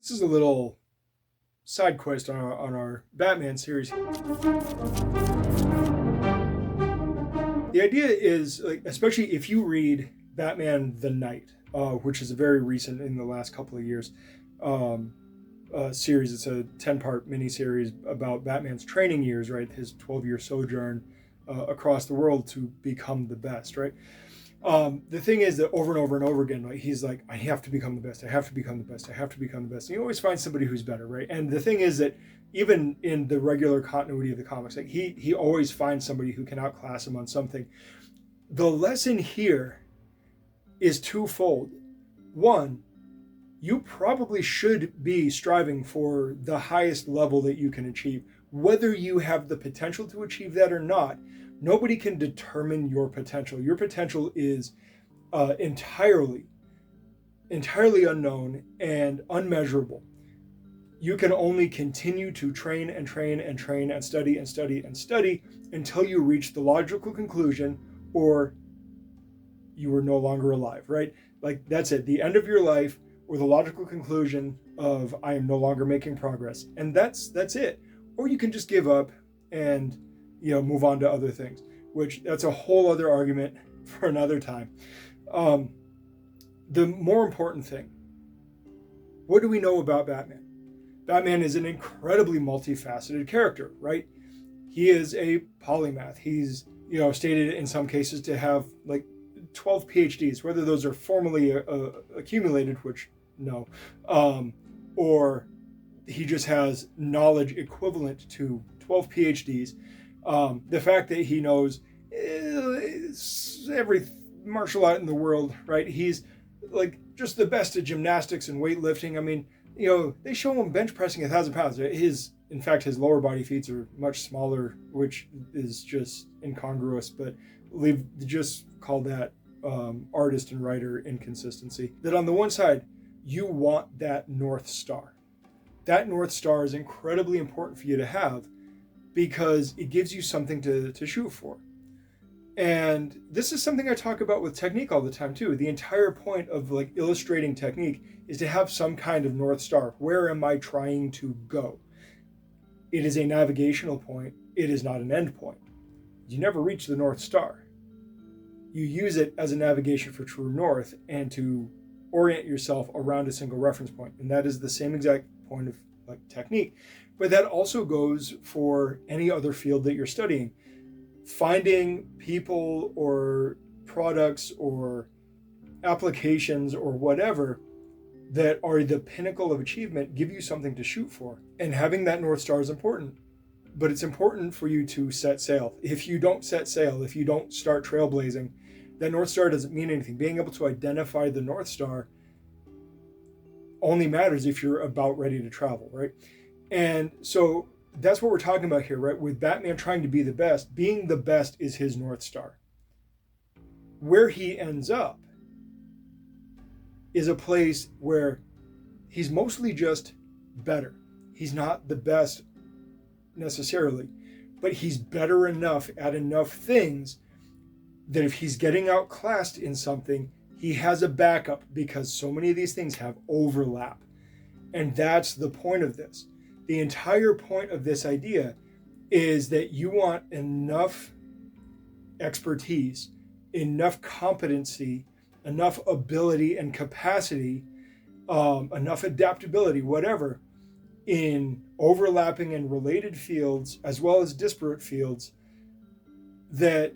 This is a little side quest on our Batman series. The idea is, like, especially if you read Batman the Knight, which is a very recent, in the last couple of years, series. It's a 10-part miniseries about Batman's training years, right? His 12-year sojourn across the world to become the best, right? The thing is that over and over and over again, like, he's like, I have to become the best. I have to become the best. I have to become the best. And you always find somebody who's better, right? And the thing is that even in the regular continuity of the comics, like he always finds somebody who can outclass him on something. The lesson here is twofold. One, you probably should be striving for the highest level that you can achieve. Whether you have the potential to achieve that or not, nobody can determine your potential. Your potential is entirely unknown and unmeasurable. You can only continue to train and train and train and study and study and study until you reach the logical conclusion, or you are no longer alive, right? Like, that's it. The end of your life, or the logical conclusion of, I am no longer making progress. And that's it. Or you can just give up and, move on to other things, which that's a whole other argument for another time. The more important thing, what do we know about Batman? Batman is an incredibly multifaceted character, right? He is a polymath. He's, stated in some cases to have like 12 PhDs, whether those are formally accumulated, which no, or he just has knowledge equivalent to 12 PhDs. The fact that he knows every martial art in the world, right? He's like just the best at gymnastics and weightlifting. I mean, they show him bench pressing 1,000 pounds. In fact, his lower body feats are much smaller, which is just incongruous, but just call that artist and writer inconsistency. That on the one side, you want that North Star. That North Star is incredibly important for you to have because it gives you something to shoot for. And this is something I talk about with technique all the time too. The entire point of like illustrating technique is to have some kind of North Star. Where am I trying to go? It is a navigational point. It is not an end point. You never reach the North Star. You use it as a navigation for true north and to orient yourself around a single reference point. And that is the same exact point of like technique. But that also goes for any other field that you're studying. Finding people or products or applications or whatever that are the pinnacle of achievement give you something to shoot for. And having that North Star is important. But it's important for you to set sail. If you don't set sail, if you don't start trailblazing, that North Star doesn't mean anything. Being able to identify the North Star only matters if you're about ready to travel, right? And so that's what we're talking about here, right? With Batman trying to be the best, being the best is his North Star. Where he ends up is a place where he's mostly just better. He's not the best necessarily, but he's better enough at enough things that if he's getting outclassed in something, he has a backup because so many of these things have overlap. And that's the point of this. The entire point of this idea is that you want enough expertise, enough competency, enough ability and capacity, enough adaptability, whatever, in overlapping and related fields as well as disparate fields that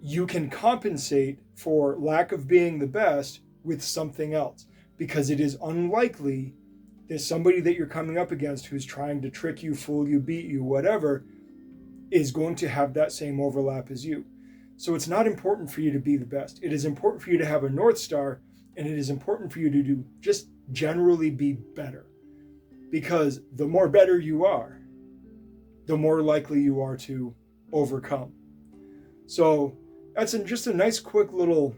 you can compensate for lack of being the best with something else, because it is unlikely that somebody that you're coming up against who's trying to trick you, fool you, beat you, whatever, is going to have that same overlap as you. So it's not important for you to be the best. It is important for you to have a North Star, and it is important for you to do just generally be better. Because the more better you are, the more likely you are to overcome. So that's just a nice quick little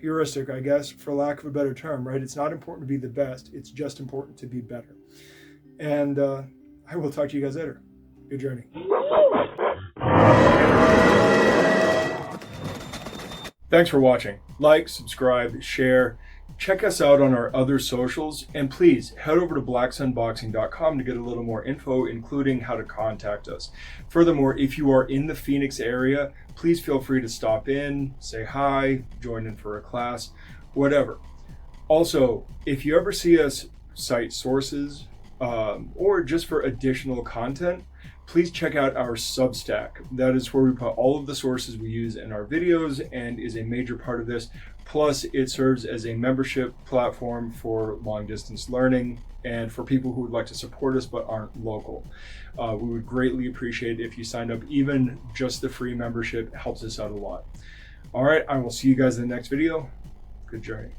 heuristic, I guess, for lack of a better term, right? It's not important to be the best. It's just important to be better. And I will talk to you guys later. Good journey. Thanks for watching. Like, subscribe, share, Check us out on our other socials, and please head over to blacksunboxing.com to get a little more info, including how to contact us. Furthermore, if you are in the Phoenix area, please feel free to stop in, say hi, join in for a class, whatever. Also, if you ever see us cite sources or just for additional content, please check out our Substack. That is where we put all of the sources we use in our videos and is a major part of this. Plus, it serves as a membership platform for long distance learning and for people who would like to support us but aren't local. We would greatly appreciate it if you signed up. Even just the free membership helps us out a lot. All right, I will see you guys in the next video. Good journey.